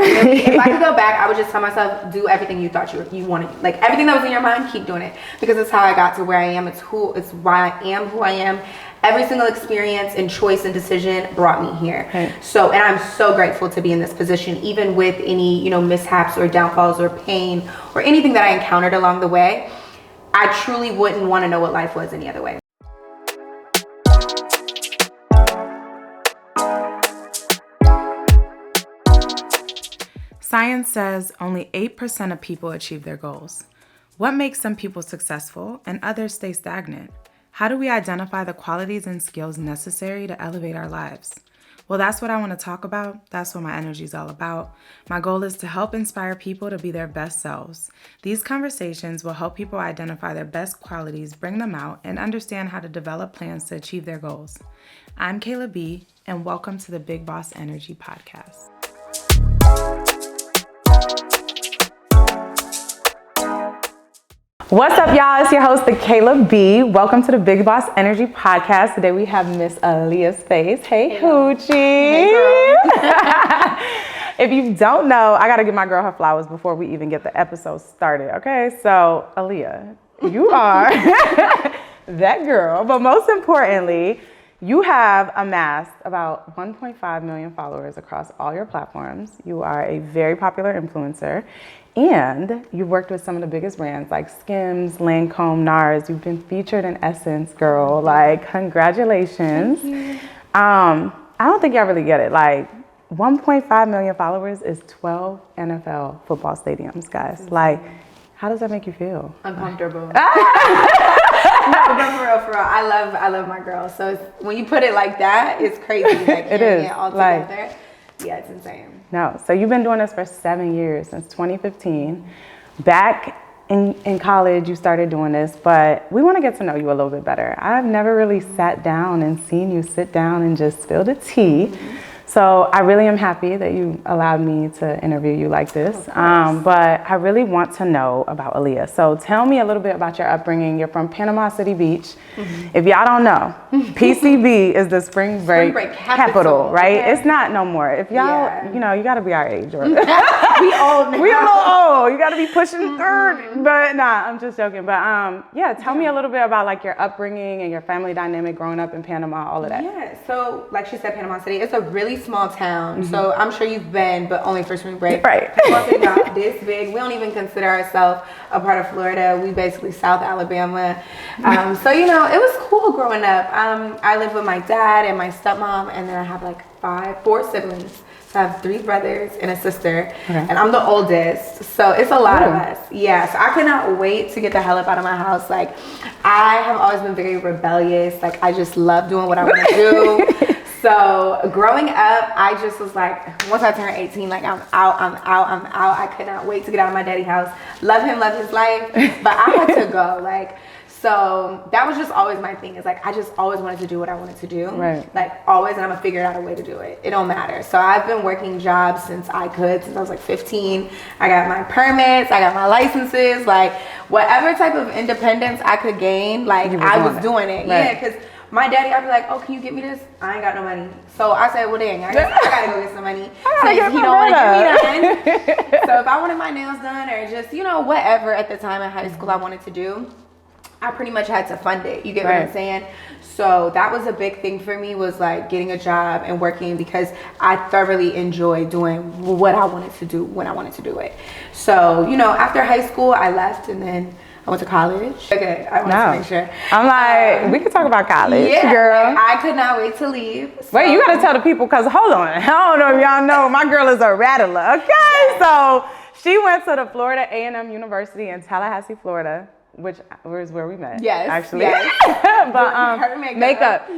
if I could go back, I would just tell myself, do everything you thought you wanted. Like everything that was in your mind, keep doing it, because it's how I got to where I am. It's why I am who I am. Every single experience and choice and decision brought me here. Right. So, and I'm so grateful to be in this position, even with any, you know, mishaps or downfalls or pain or anything that I encountered along the way. I truly wouldn't want to know what life was any other way. Science says only 8% of people achieve their goals. What makes some people successful and others stay stagnant? How do we identify the qualities and skills necessary to elevate our lives? Well, that's what I want to talk about. That's what my energy is all about. My goal is to help inspire people to be their best selves. These conversations will help people identify their best qualities, bring them out, and understand how to develop plans to achieve their goals. I'm Kayla B, and welcome to the Big Boss Energy Podcast. What's up, y'all? It's your host, the Kayla B. Welcome to the Big Boss Energy Podcast. Today we have Miss Aaliyah's face. Hey, Hoochie. Hey, girl. If you don't know, I got to give my girl her flowers before we even get the episode started, okay? So, Alliyah, you are that girl. But most importantly, you have amassed about 1.5 million followers across all your platforms. You are a very popular influencer. And you've worked with some of the biggest brands like Skims, Lancome, NARS. You've been featured in Essence, girl. Like, congratulations. I don't think y'all really get it. Like, 1.5 million followers is 12 NFL football stadiums, guys. Like, how does that make you feel? Uncomfortable. No, but for real. I love my girl. So when you put it like that, it's crazy. Like, it is. It all together. Yeah, it's insane. No, so you've been doing this for 7 years, since 2015. Back in college, you started doing this, but we want to get to know you a little bit better. I've never really sat down and seen you sit down and just spill the tea. So I really am happy that you allowed me to interview you like this. But I really want to know about Alliyah. So tell me a little bit about your upbringing. You're from Panama City Beach. If y'all don't know, PCB is the spring break capital, right? Okay. It's not no more. If y'all, you know, you got to be our age. Or we old now. We a little old. You got to be pushing 30. But nah, I'm just joking. But yeah, tell me a little bit about like your upbringing and your family dynamic growing up in Panama, all of that. Yeah, so like she said, Panama City, it's a really small town. So I'm sure you've been, but only for spring break. Right. It's not this big. We don't even consider ourselves a part of Florida. We basically South Alabama. So, you know, it was cool growing up. I live with my dad and my stepmom, and then I have like four siblings. So I have 3 brothers and a sister, and I'm the oldest. So it's a lot of us. Yeah, so I could not wait to get the hell up out of my house. Like, I have always been very rebellious. Like, I just love doing what I want to do. So growing up, I just was like, once I turned 18, like I'm out. I could not wait to get out of my daddy's house. Love him, love his life, but I had to go. Like, so that was just always my thing. Is like, I just always wanted to do what I wanted to do. Right. Like always, and I'm gonna figure out a way to do it. It don't matter. So I've been working jobs since I was like 15. I got my permits, I got my licenses, like whatever type of independence I could gain, like I was doing it. Right. Yeah, because my daddy, I'd be like, oh, can you get me this? I ain't got no money. So I said, well, dang, I gotta go get some money. Since he don't want to give me none. So if I wanted my nails done or just, you know, whatever at the time in high school I wanted to do, I pretty much had to fund it. You get what I'm saying? So that was a big thing for me, was like getting a job and working, because I thoroughly enjoy doing what I wanted to do when I wanted to do it. So, you know, after high school, I left, and then I went to college. Okay, I wanted to make sure. I'm like, we could talk about college, girl. Like, I could not wait to leave. So. Wait, you got to tell the people, because hold on. I don't know if y'all know, my girl is a rattler, okay? So she went to the Florida A&M University in Tallahassee, Florida, which was where we met. Yes, actually. Yes. But makeup.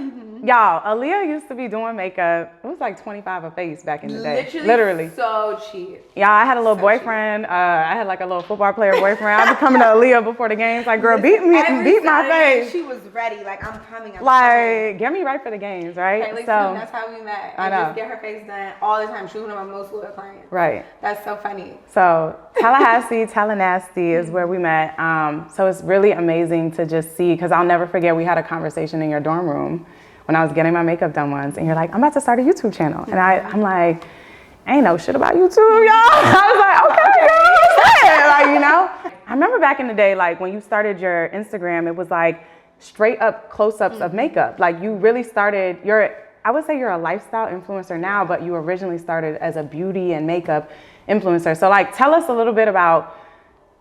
Y'all, Alliyah used to be doing makeup. It was like $25 a face back in the day. Literally. So cheap. Y'all, I had a little boyfriend. I had like a little football player boyfriend. I'd be coming to Alliyah before the games. Like, girl, beat my face. She was ready. Like, I'm coming. Get me right for the games, right? Okay, so that's how we met. I know. Just get her face done all the time. She was one of my most loyal clients. Right. That's so funny. So Tallahassee is where we met. So it's really amazing to just see, because I'll never forget, we had a conversation in your dorm room when I was getting my makeup done once, and you're like, I'm about to start a YouTube channel. And I'm like, I ain't know shit about you too, y'all. I was like, okay, girl, like, you know. I remember back in the day, like when you started your Instagram, it was like straight up close-ups of makeup. Like you really started, I would say you're a lifestyle influencer now, but you originally started as a beauty and makeup influencer. So like, tell us a little bit about,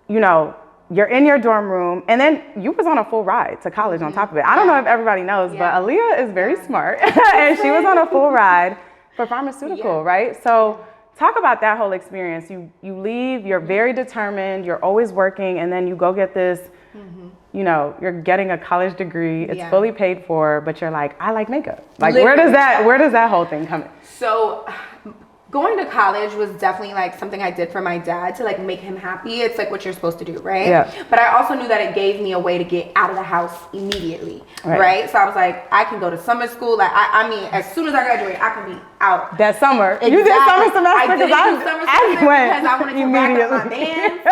you know, you're in your dorm room, and then you was on a full ride to college on top of it. I don't know if everybody knows, but Alliyah is very smart, and she was on a full ride for pharmaceutical, right? So talk about that whole experience. You leave, you're very determined, you're always working, and then you go get this, you know, you're getting a college degree, it's fully paid for, but you're like, I like makeup. Like, where does that whole thing come in? So going to college was definitely like something I did for my dad to like make him happy. It's like what you're supposed to do, right? Yeah. But I also knew that it gave me a way to get out of the house immediately, right? So I was like, I can go to summer school. Like I mean, as soon as I graduate, I can be out. That summer. Exactly. You did summer semester? I did do summer semester because I wanted to rack up my immediately. bands.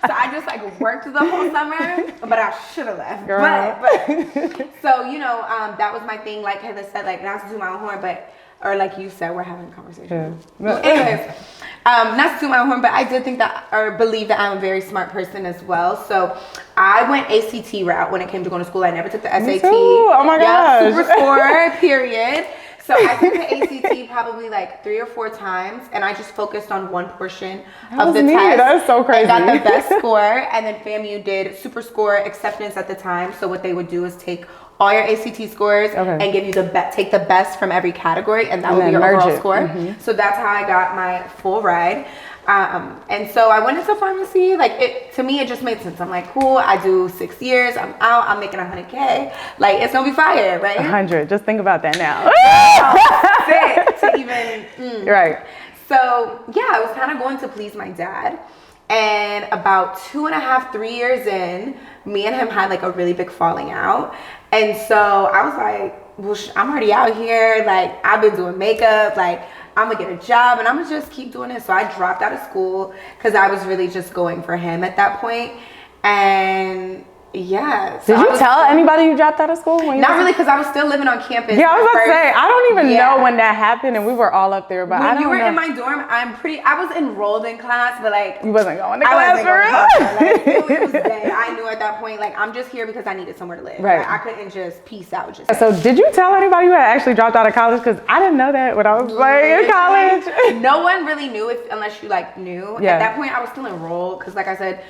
So I just like worked the whole summer, but I should have left. Girl. But so, you know, that was my thing. Like Kayla said, like not to do my own horn, but or like you said, we're having a conversation. Yeah. Anyways, not to toot my own horn, but I did think that, or believe that I'm a very smart person as well. So I went ACT route when it came to going to school. I never took the SAT. Me too. Oh my gosh. Super score, period. So I took the ACT probably like 3 or 4 times, and I just focused on one portion of the test. That is so crazy. I got the best score, and then FAMU did super score acceptance at the time. So what they would do is take all your ACT scores and give you take the best from every category, and that would be your overall score. So that's how I got my full ride. And so I went into pharmacy. Like to me, it just made sense. I'm like, cool. I do 6 years. I'm out. I'm making $100K. Like it's gonna be fire, right? 100. Just think about that now. To even right. So yeah, I was kind of going to please my dad. And about 2.5, 3 years in, me and him had like a really big falling out. And so I was like, well, I'm already out here. Like I've been doing makeup. Like I'm gonna get a job and I'm gonna just keep doing it. So I dropped out of school because I was really just going for him at that point. And yeah. So did you tell anybody you dropped out of school? Not really, because I was still living on campus. Yeah, I was about to say, I don't even know when that happened, and we were all up there. But when I don't you were know. in my dorm, I was enrolled in class, but like you wasn't going to class for real. It was dead. I knew at that point, like I'm just here because I needed somewhere to live. Right. Like, I couldn't just peace out. So did you tell anybody you had actually dropped out of college? Because I didn't know that when I was like in college. No one really knew unless you like knew. Yeah. At that point, I was still enrolled because, like I said,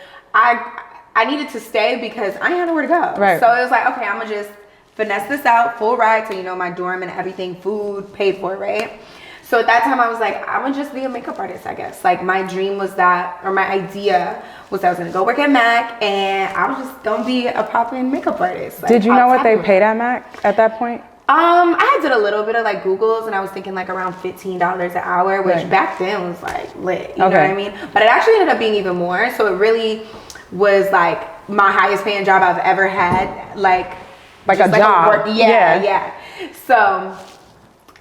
I needed to stay because I didn't have nowhere to go. Right. So it was like, okay, I'm gonna just finesse this out, full ride to, you know, my dorm and everything, food paid for, right? So at that time I was like, I'm gonna just be a makeup artist, I guess. Like my dream was that, or my idea was that I was gonna go work at MAC and I was just gonna be a poppin' makeup artist. Like, did you know what they paid at MAC at that point? I did a little bit of like Googles, and I was thinking like around $15 an hour, which back then was like lit, you know what I mean? But it actually ended up being even more. So it really was like my highest paying job I've ever had, like a job. Yeah. So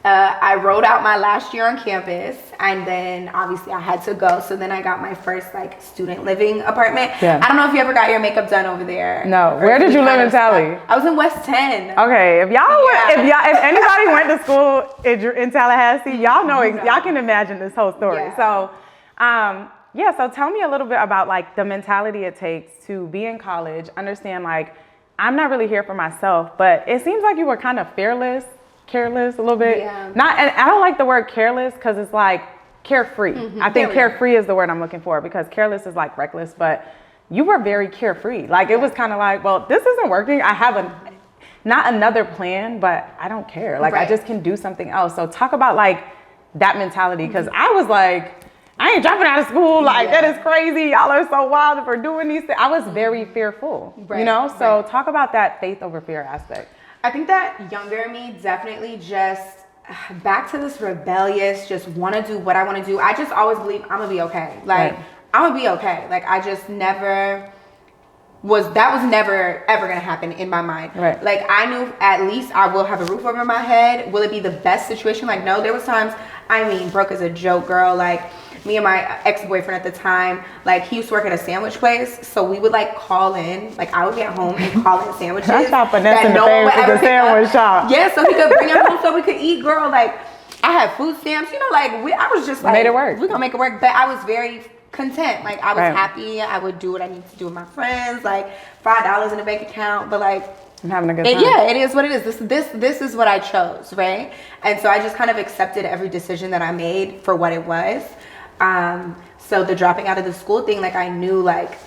I wrote out my last year on campus, and then obviously I had to go. So then I got my first like student living apartment. I don't know if you ever got your makeup done over there. No. Where did you live in Tally? I was in West 10. Okay, if anybody went to school in Tallahassee, y'all know y'all can imagine this whole story. So yeah, so tell me a little bit about like the mentality it takes to be in college, understand like, I'm not really here for myself, but it seems like you were kind of careless a little bit. Yeah. And I don't like the word careless because it's like carefree. I think carefree is the word I'm looking for, because careless is like reckless, but you were very carefree. Like it was kind of like, well, this isn't working. I have not another plan, but I don't care. Like I just can do something else. So talk about like that mentality, because I was like, I ain't dropping out of school. Like that is crazy. Y'all are so wild for doing these things. I was very fearful, you know? So talk about that faith over fear aspect. I think that younger me definitely just back to this rebellious, just want to do what I want to do. I just always believe I'm gonna be okay. Like I'm gonna be okay. Like I just that was never ever gonna happen in my mind. Like I knew at least I will have a roof over my head. Will it be the best situation? Like no, there was times, I mean, Burke is a joke, girl. Like me and my ex-boyfriend at the time, like he used to work at a sandwich place, so we would like call in, like I would be at home and call in sandwiches that no one would ever pick up. Shop. Yeah, so he could bring them home so we could eat, girl. Like I had food stamps, like I was just like, made it work. We're gonna make it work. But I was very content. Like I was happy. I would do what I need to do with my friends. Like $5 in the bank account. But like I'm having a good time. Yeah, it is what it is. This is what I chose, right? And so I just kind of accepted every decision that I made for what it was. So the dropping out of the school thing, like I knew like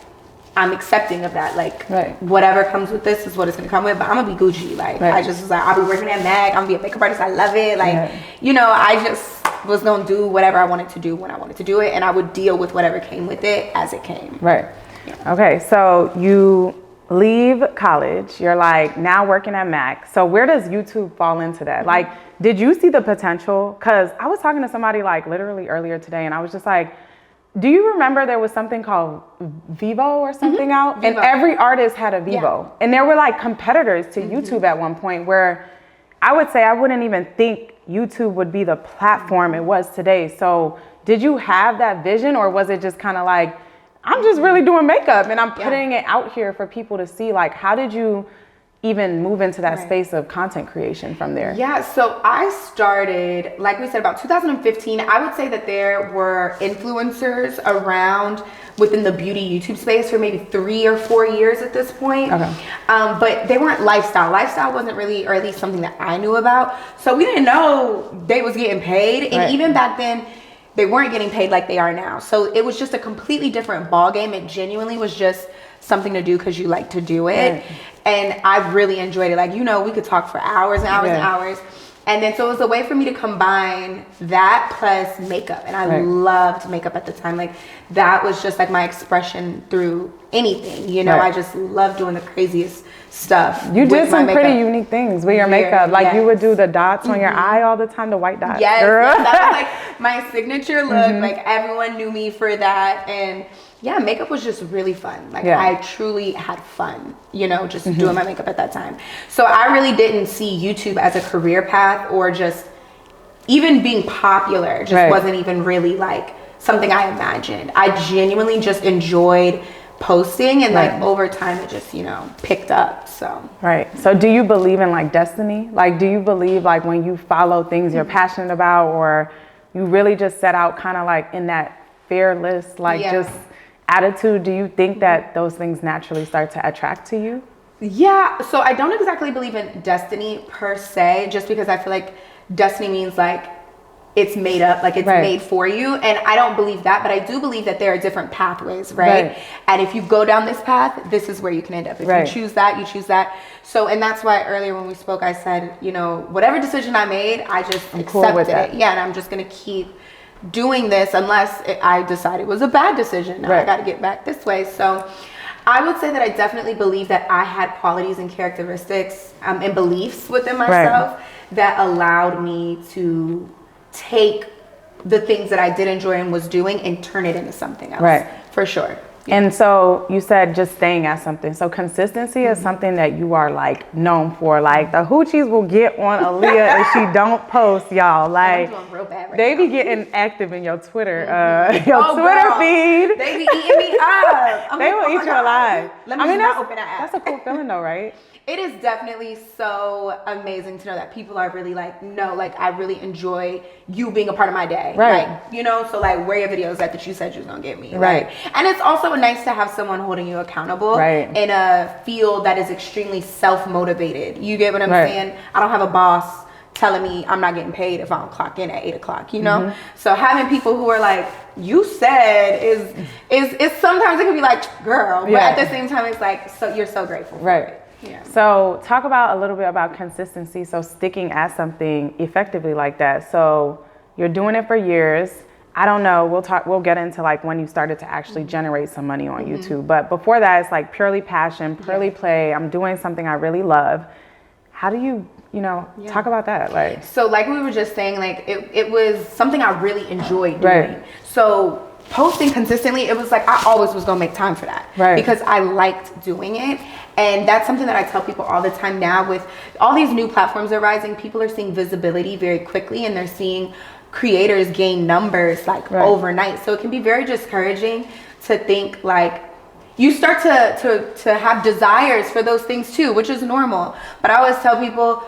I'm accepting of that. Like whatever comes with this is what it's gonna come with. But I'm gonna be Gucci. Like I just was like, I'll be working at MAC. I'm gonna be a makeup artist. I love it. Like I just was gonna do whatever I wanted to do when I wanted to do it, and I would deal with whatever came with it as it came. Right. Yeah. Okay. So you leave college. You're like now working at MAC. So where does YouTube fall into that? Like, did you see the potential? Because I was talking to somebody like literally earlier today, and I was just like, do you remember there was something called Vivo or something out? Vivo. And every artist had a Vivo. And there were like competitors to YouTube at one point where I would say I wouldn't even think YouTube would be the platform it was today. So did you have that vision, or was it just kind of like, I'm just really doing makeup and I'm putting it out here for people to see? Like, how did you even move into that space of content creation from there? Yeah, so I started, like we said, about 2015. I would say that there were influencers around within the beauty YouTube space for maybe 3 or 4 years at this point. Okay. But they weren't lifestyle. Lifestyle wasn't really, or at least something that I knew about. So we didn't know they was getting paid. And even back then, they weren't getting paid like they are now. So it was just a completely different ball game. It genuinely was just something to do because you like to do it. And I really enjoyed it. Like, we could talk for hours and hours and hours. And then so it was a way for me to combine that plus makeup. And I loved makeup at the time. Like that was just like my expression through anything. I just loved doing the craziest stuff. You did some pretty unique things with your makeup. Like you would do the dots on your eye all the time, the white dots. Yes, that was like my signature look. Like everyone knew me for that. And yeah, makeup was just really fun. Like I truly had fun, just doing my makeup at that time. So I really didn't see YouTube as a career path, or just even being popular just wasn't even really like something I imagined. I genuinely just enjoyed posting, and like over time it just, picked up. So So do you believe in like destiny? Like, do you believe like when you follow things you're passionate about, or you really just set out kind of like in that fearless, like just attitude? Do you think that those things naturally start to attract to you? Yeah, so I don't exactly believe in destiny per se, just because I feel like destiny means like it's made up, like it's made for you. And I don't believe that, but I do believe that there are different pathways, right? And if you go down this path, this is where you can end up. If you choose that, you choose that. So, and that's why earlier when we spoke, I said, whatever decision I made, I just accepted it. Yeah, and I'm just gonna keep doing this unless I decide it was a bad decision. Now I got to get back this way. So I would say that I definitely believe that I had qualities and characteristics and beliefs within myself that allowed me to take the things that I did enjoy and was doing and turn it into something else. For sure. And so you said just staying at something. So consistency is something that you are like known for. Like the hoochies will get on Alliyah if she don't post, y'all. Like I'm doing real bad right they now. be getting active in your Twitter, Twitter feed. They be eating me up. They will eat you alive. Let me not open that app. That's a cool feeling though, right? It is definitely so amazing to know that people are really like, no, like I really enjoy you being a part of my day. Like, so like where your videos at that you said you was gonna get me. And it's also nice to have someone holding you accountable in a field that is extremely self-motivated. You get what I'm saying? I don't have a boss telling me I'm not getting paid if I don't clock in at 8 o'clock, So having people who are like, you said is sometimes it can be like, girl, but at the same time it's like, so you're so grateful for it. Yeah. So talk about a little bit about consistency. So sticking at something effectively like that. So you're doing it for years. I don't know. We'll get into like when you started to actually generate some money on YouTube. But before that, it's like purely passion, purely play. I'm doing something I really love. How do you, talk about that? Like, so like we were just saying, like it was something I really enjoyed doing. So posting consistently, it was like I always was gonna make time for that because I liked doing it. And that's something that I tell people all the time now. With all these new platforms that are rising, people are seeing visibility very quickly, and they're seeing creators gain numbers like overnight. So it can be very discouraging to think like you start to have desires for those things too, which is normal. But I always tell people,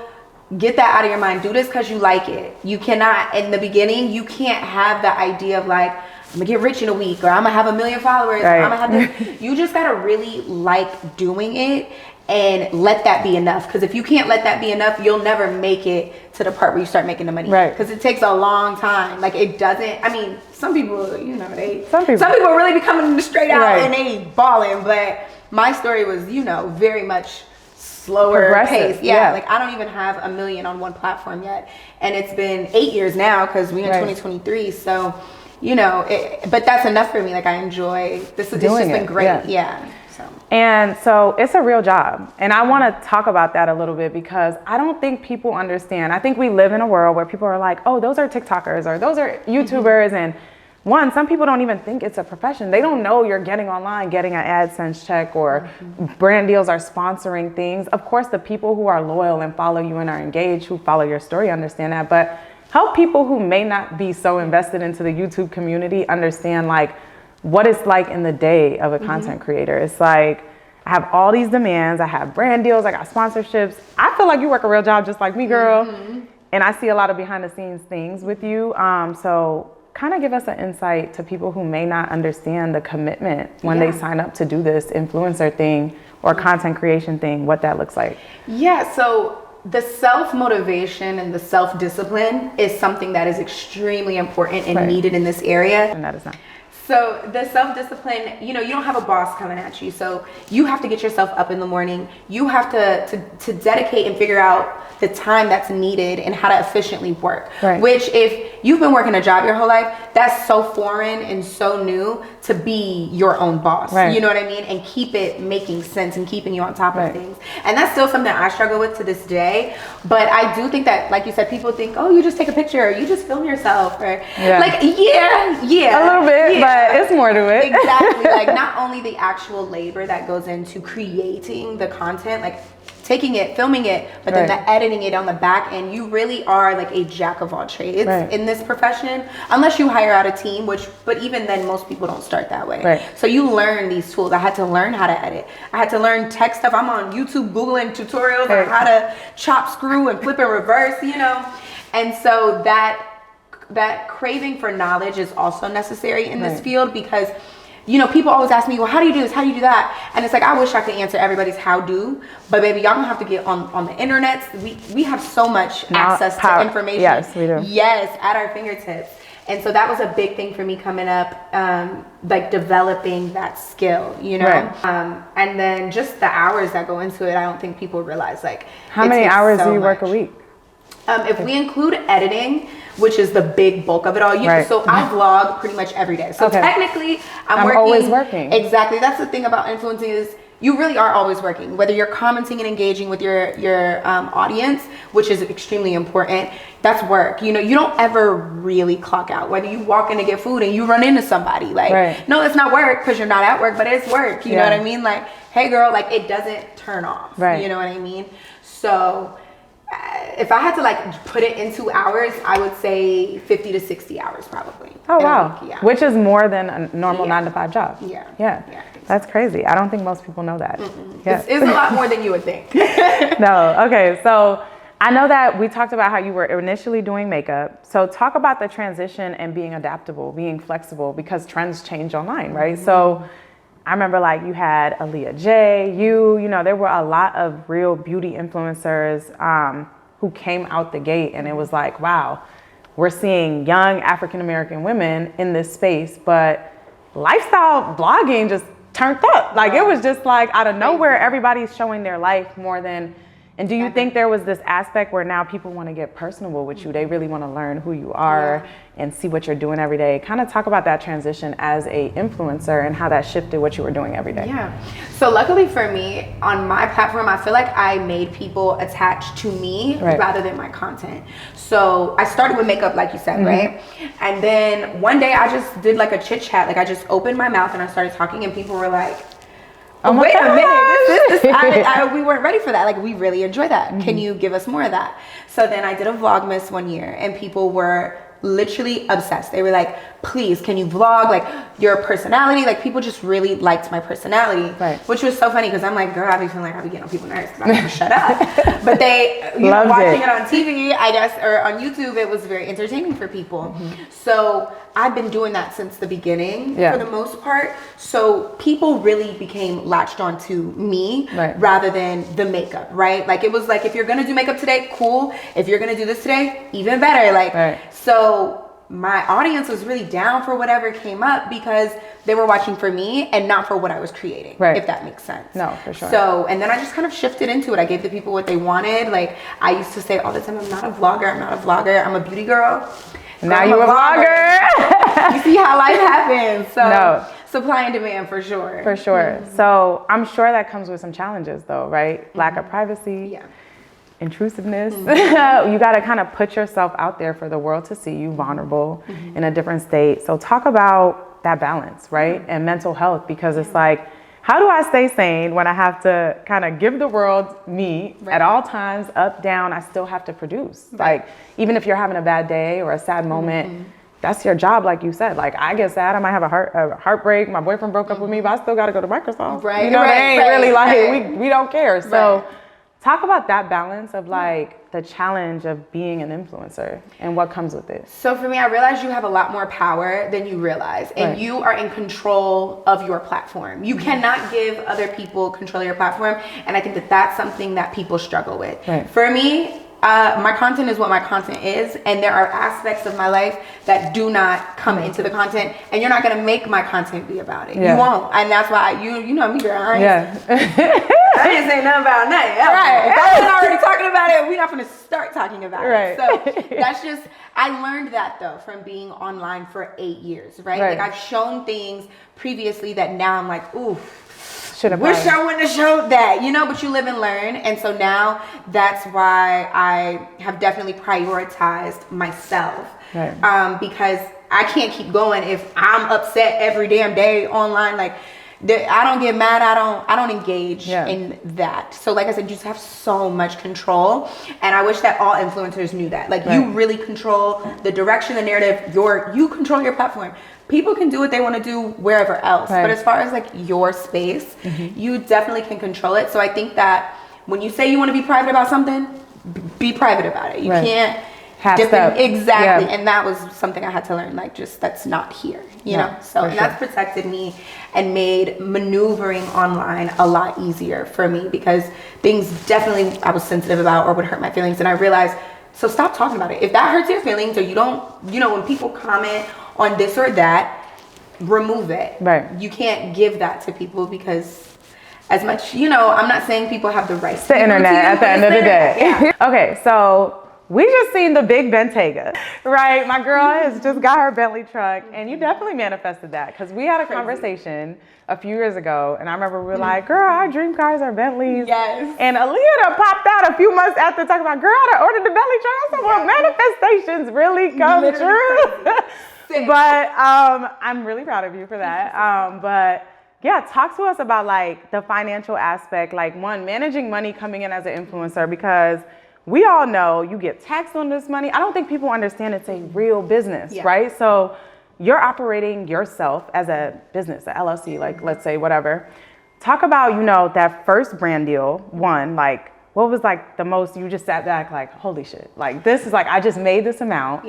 get that out of your mind. Do this because you like it. You cannot, in the beginning, you can't have the idea of like, I'm gonna get rich in a week, or I'm gonna have 1 million followers, or I'm gonna have this. You just gotta really like doing it and let that be enough. Because if you can't let that be enough, you'll never make it to the part where you start making the money. Right. Because it takes a long time. Like it doesn't, I mean, some people, you know, some people really be coming straight out and they balling. But my story was, you know, very much slower pace. Yeah. Like I don't even have 1 million on one platform yet. And it's been 8 years now because we're in 2023. So, you know, but that's enough for me. Like I enjoy this. It's just been great. Yeah. And so it's a real job. And I want to talk about that a little bit because I don't think people understand. I think we live in a world where people are like, oh, those are TikTokers or those are YouTubers. And some people don't even think it's a profession. They don't know you're getting online, getting an AdSense check, or brand deals are sponsoring things. Of course, the people who are loyal and follow you and are engaged, who follow your story, understand that. But help people who may not be so invested into the YouTube community understand like what it's like in the day of a content creator. It's like, I have all these demands, I have brand deals, I got sponsorships. I feel like you work a real job just like me, girl. And I see a lot of behind the scenes things with you. So kind of give us an insight to people who may not understand the commitment when they sign up to do this influencer thing or content creation thing, what that looks like. Yeah, so the self-motivation and the self-discipline is something that is extremely important and needed in this area. And that is not. So the self-discipline, you know, you don't have a boss coming at you. So you have to get yourself up in the morning. You have to dedicate and figure out the time that's needed and how to efficiently work. Which if you've been working a job your whole life, that's so foreign and so new to be your own boss. You know what I mean? And keep it making sense and keeping you on top of things. And that's still something I struggle with to this day. But I do think that, like you said, people think, oh, you just take a picture or you just film yourself. Or like, a little bit, but it's more to it. Exactly. Like not only the actual labor that goes into creating the content, like taking it, filming it, but then the editing it on the back end. You really are like a jack of all trades in this profession, unless you hire out a team, but even then most people don't start that way. So you learn these tools. I had to learn how to edit. I had to learn tech stuff. I'm on YouTube Googling tutorials on how to chop, screw, and flip and reverse, you know? And so that craving for knowledge is also necessary in this field because, you know, people always ask me, well, how do you do this? How do you do that? And it's like, I wish I could answer everybody's how-do, but baby, y'all don't have to get on the internet. We have so much access to information. Yes, we do. Yes, at our fingertips. And so that was a big thing for me coming up, like developing that skill, you know? And then just the hours that go into it, I don't think people realize, like, how many hours do you work a week? If we include editing, which is the big bulk of it all, so I vlog pretty much every day. So technically, I'm working. Always working. Exactly. That's the thing about influencing is you really are always working. Whether you're commenting and engaging with your audience, which is extremely important, that's work. You know, you don't ever really clock out. Whether you walk in to get food and you run into somebody, like, no, it's not work because you're not at work, but it's work. You know what I mean? Like, hey, girl, like it doesn't turn off. You know what I mean? So if I had to like put it into hours, I would say 50 to 60 hours probably. Oh, wow. Which is more than a normal 9-to-5 job. That's crazy. I don't think most people know that. It's a lot more than you would think. No. Okay. So I know that we talked about how you were initially doing makeup. So talk about the transition and being adaptable, being flexible, because trends change online, right? So I remember like you had Aaliyah J, you know, there were a lot of real beauty influencers who came out the gate, and it was like, wow, we're seeing young African-American women in this space, but lifestyle blogging just turned up. Like it was just like out of nowhere, everybody's showing their life more than. And do you think there was this aspect where now people want to get personable with you? They really want to learn who you are and see what you're doing every day. Kind of talk about that transition as a influencer and how that shifted what you were doing every day. So luckily for me, on my platform, I feel like I made people attached to me rather than my content. So I started with makeup, like you said, right? And then one day I just did like a chit chat. Like I just opened my mouth and I started talking and people were like, oh, wait a minute, we weren't ready for that. Like, we really enjoy that. Can you give us more of that? So then I did a Vlogmas one year and people were literally obsessed. They were like, please, can you vlog? Like, your personality. Like people just really liked my personality, right. which was so funny because I'm like, girl, I be feeling like I be getting on people's nerves because I never shut up. But they, you know, watching it on TV, I guess, or on YouTube, it was very entertaining for people. So I've been doing that since the beginning for the most part. So people really became latched onto me rather than the makeup, right? Like it was like, if you're gonna do makeup today, cool. If you're gonna do this today, even better. Like, so my audience was really down for whatever came up because they were watching for me and not for what I was creating, if that makes sense. No, for sure. So, and then I just kind of shifted into it. I gave the people what they wanted. Like I used to say all the time, I'm not a vlogger, I'm not a vlogger, I'm a beauty girl. Now you're a vlogger. You see how life happens. So supply and demand for sure. For sure. So I'm sure that comes with some challenges though, right? Lack of privacy, intrusiveness. You got to kind of put yourself out there for the world to see you vulnerable in a different state. So talk about that balance, right? And mental health, because it's like, how do I stay sane when I have to kind of give the world me at all times, up, down, I still have to produce. Like, even if you're having a bad day or a sad moment, that's your job, like you said. Like, I get sad, I might have a heartbreak, my boyfriend broke up with me, but I still got to go to Microsoft. You know, they ain't really like, we don't care. So talk about that balance of like the challenge of being an influencer and what comes with it. So for me, I realized you have a lot more power than you realize, and you are in control of your platform. You cannot give other people control of your platform, and I think that that's something that people struggle with. For me, my content is what my content is, and there are aspects of my life that do not come into the content, and you're not gonna make my content be about it. You won't, and that's why you know me, girl. I didn't say nothing about nothing. If I wasn't already talking about it, we're not gonna start talking about it. So that's just, I learned that though from being online for 8 years, Like I've shown things previously that now I'm like, ooh, wish I wouldn't have showed that, you know, but you live and learn. And so now that's why I have definitely prioritized myself, because I can't keep going if I'm upset every damn day online. Like I don't get mad. I don't engage in that. So like I said, you just have so much control. And I wish that all influencers knew that. Like you really control the direction, the narrative, you control your platform. People can do what they want to do wherever else. But as far as like your space, you definitely can control it. So I think that when you say you want to be private about something, be private about it. You can't exactly. And that was something I had to learn, like just that's not here, you know? So and that's protected me and made maneuvering online a lot easier for me, because things definitely I was sensitive about or would hurt my feelings. And I realized, so stop talking about it. If that hurts your feelings, or you don't, you know, when people comment on this or that, remove it. You can't give that to people, because as much, you know, I'm not saying people have the right. It's the internet at the end of the day. Okay, so we just seen the big Bentayga, right? My girl has just got her Bentley truck, and you definitely manifested that, because we had a conversation a few years ago, and I remember we were like, girl, our dream cars are Bentleys. And Alliyah done popped out a few months after talking about, girl, I ordered the Bentley truck. I said, well, manifestations really come true. But I'm really proud of you for that. But yeah, talk to us about like the financial aspect, like one, managing money coming in as an influencer, because we all know you get taxed on this money. I don't think people understand it's a real business, right? So you're operating yourself as a business, a LLC, like let's say whatever. Talk about, you know, that first brand deal, one, like what was like the most, you just sat back like, holy shit, like this is like, I just made this amount.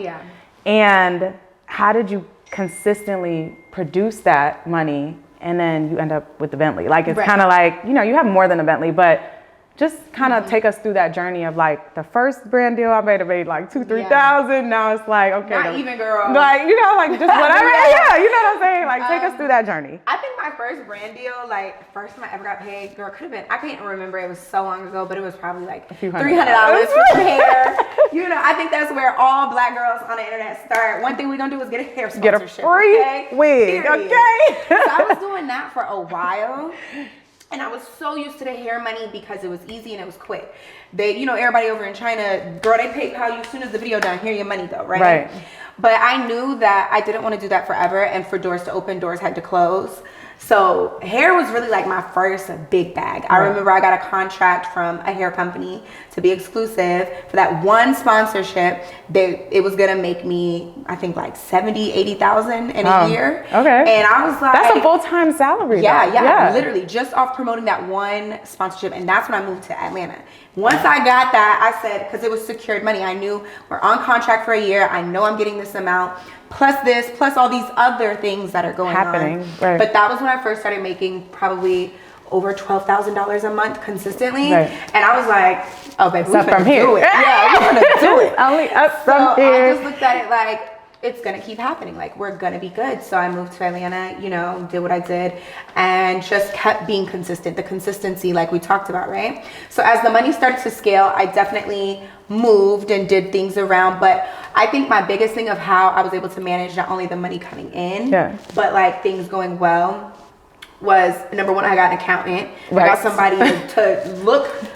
And how did you consistently produce that money, and then you end up with the Bentley? Like it's kind of like, you know, you have more than a Bentley, but just kind of take us through that journey of like the first brand deal I made like $2,000-3,000. Now it's like, okay, not even, girl. Like, you know, like just whatever. You know what I'm saying? Like take us through that journey. I think my first brand deal, like first time I ever got paid, girl, could have been, I can't remember, it was so long ago, but it was probably like $300 for hair. You know, I think that's where all black girls on the internet start. One thing we're gonna do is get a hair sponsorship. Get a free wig, okay? So I was doing that for a while. And I was so used to the hair money because it was easy and it was quick. They, you know, everybody over in China, girl, they PayPal you as soon as the video done. Here your money go, right? But I knew that I didn't want to do that forever, and for doors to open, doors had to close. So hair was really like my first big bag. I remember I got a contract from a hair company to be exclusive for that one sponsorship. It was gonna make me, I think, like 70, 80,000 in a year. Okay. And I was like, that's a full-time salary. Yeah, literally just off promoting that one sponsorship. And that's when I moved to Atlanta. Once I got that, I said, because it was secured money, I knew we're on contract for a year. I know I'm getting this amount, plus this, plus all these other things that are going on. Right. But that was when I first started making probably over $12,000 a month consistently. Right. And I was like, oh, baby, we're gonna do it. Yeah, we're gonna do it. Only up from here. I just looked at it like, it's gonna keep happening. Like, we're gonna be good. So I moved to Atlanta, you know, did what I did, and just kept being consistent. The consistency, like we talked about, right? So as the money started to scale, I definitely moved and did things around. But I think my biggest thing of how I was able to manage not only the money coming in, but like things going well, was number one, I got an accountant. Right. I got somebody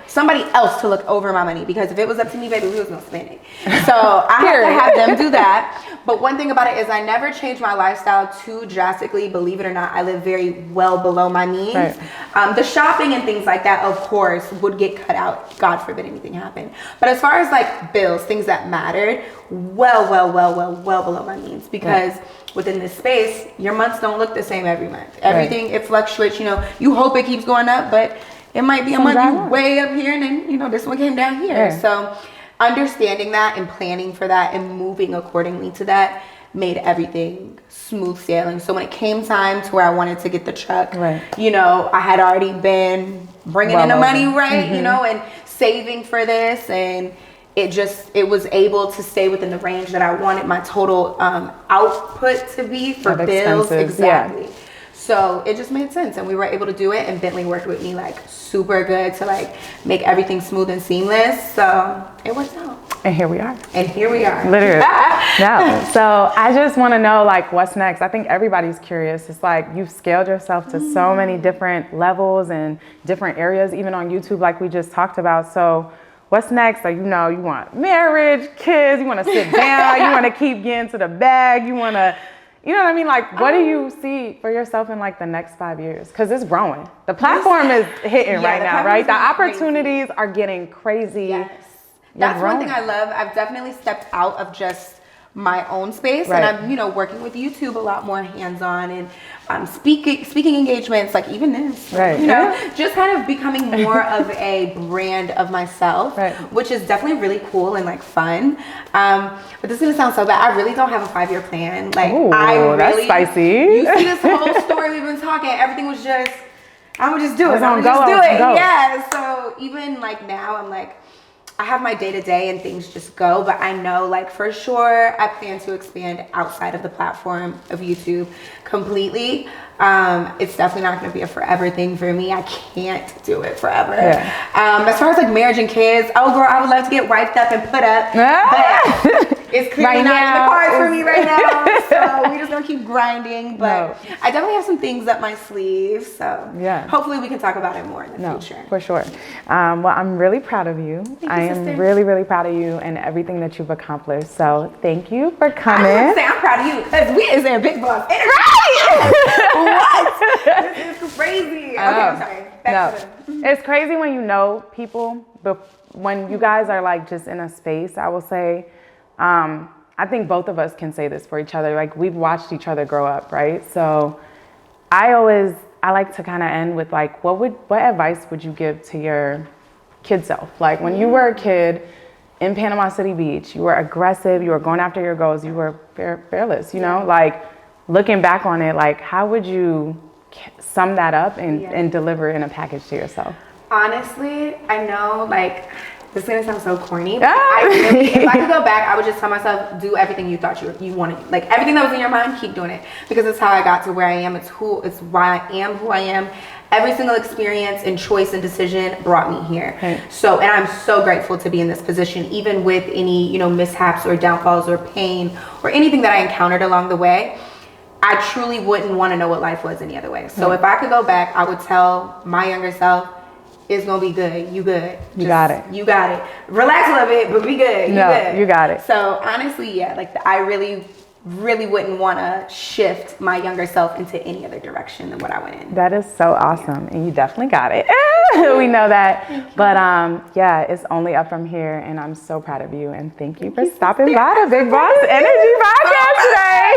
somebody else to look over my money, because if it was up to me, baby, we was gonna spend it. So I had to have them do that. But one thing about it is I never changed my lifestyle too drastically. Believe it or not, I live very well below my means. Right. The shopping and things like that, of course, would get cut out. God forbid anything happened. But as far as like bills, things that mattered, well below my means, because within this space, your months don't look the same every month. Everything, it fluctuates. You know, you hope it keeps going up, but it might be a month you way up here, and then, you know, this one came down here. So understanding that and planning for that and moving accordingly to that made everything smooth sailing. So when it came time to where I wanted to get the truck, you know, I had already been bringing in the money, you know, and saving for this, and it was able to stay within the range that I wanted my total output to be for bills. Exactly. So it just made sense, and we were able to do it, and Bentley worked with me like super good to like make everything smooth and seamless. So it worked out. And here we are. Literally. No. So I just want to know, like, what's next? I think everybody's curious. It's like you've scaled yourself to so many different levels and different areas, even on YouTube, like we just talked about. So what's next? Like, you know, you want marriage, kids, you want to sit down, you want to keep getting to the bag, you want to, you know what I mean? Like, what do you see for yourself in like the next 5 years? Because it's growing. The platform is hitting right now, right? The opportunities are getting crazy. Yes. That's one thing I love. I've definitely stepped out of just my own space, and I'm, you know, working with YouTube a lot more hands-on, and speaking engagements, like even this, you know, just kind of becoming more of a brand of myself, which is definitely really cool and like fun. But this is gonna sound so bad. I really don't have a 5-year plan. Like, that's spicy. You see this whole story we've been talking, everything was just, I'm gonna just do it. I'm gonna just do it. Yeah. So even like now, I'm like, I have my day-to-day and things just go, but I know, like, for sure I plan to expand outside of the platform of YouTube completely. It's definitely not going to be a forever thing for me. I can't do it forever. As far as like marriage and kids, oh girl, I would love to get wiped up and put up, but it's clearly not in the cards for me right now. So we just gonna keep grinding. But I definitely have some things up my sleeve. So hopefully we can talk about it more in the future. For sure. Well, I'm really proud of you. I am really, really proud of you and everything that you've accomplished. So thank you for coming. I would say I'm proud of you, because we is in Big Boss Energy. What? This is crazy. Okay, I'm sorry. It's crazy when you know people, but when you guys are like just in a space, I will say, I think both of us can say this for each other. Like, we've watched each other grow up, right? So I like to kind of end with like, what advice would you give to your kid self? Like, when you were a kid in Panama City Beach, you were aggressive, you were going after your goals, you were fearless, you know, like looking back on it, like how would you sum that up and deliver it in a package to yourself? Honestly, I know, like, this is gonna sound so corny, but if I could go back, I would just tell myself, do everything you thought you wanted. Like, everything that was in your mind, keep doing it, because it's how I got to where I am. It's why I am who I am. Every single experience and choice and decision brought me here. So, and I'm so grateful to be in this position, even with any, you know, mishaps or downfalls or pain or anything that I encountered along the way. I truly wouldn't want to know what life was any other way. So if I could go back, I would tell my younger self, it's gonna be good. You good. You got it. You got it. Relax a little bit, but be good. You good. You got it. So honestly, like I really really wouldn't want to shift my younger self into any other direction than what I went in. That is so awesome. And you definitely got it. We know that. But yeah, it's only up from here. And I'm so proud of you. And thank you for stopping by the Big Boss Energy Podcast today.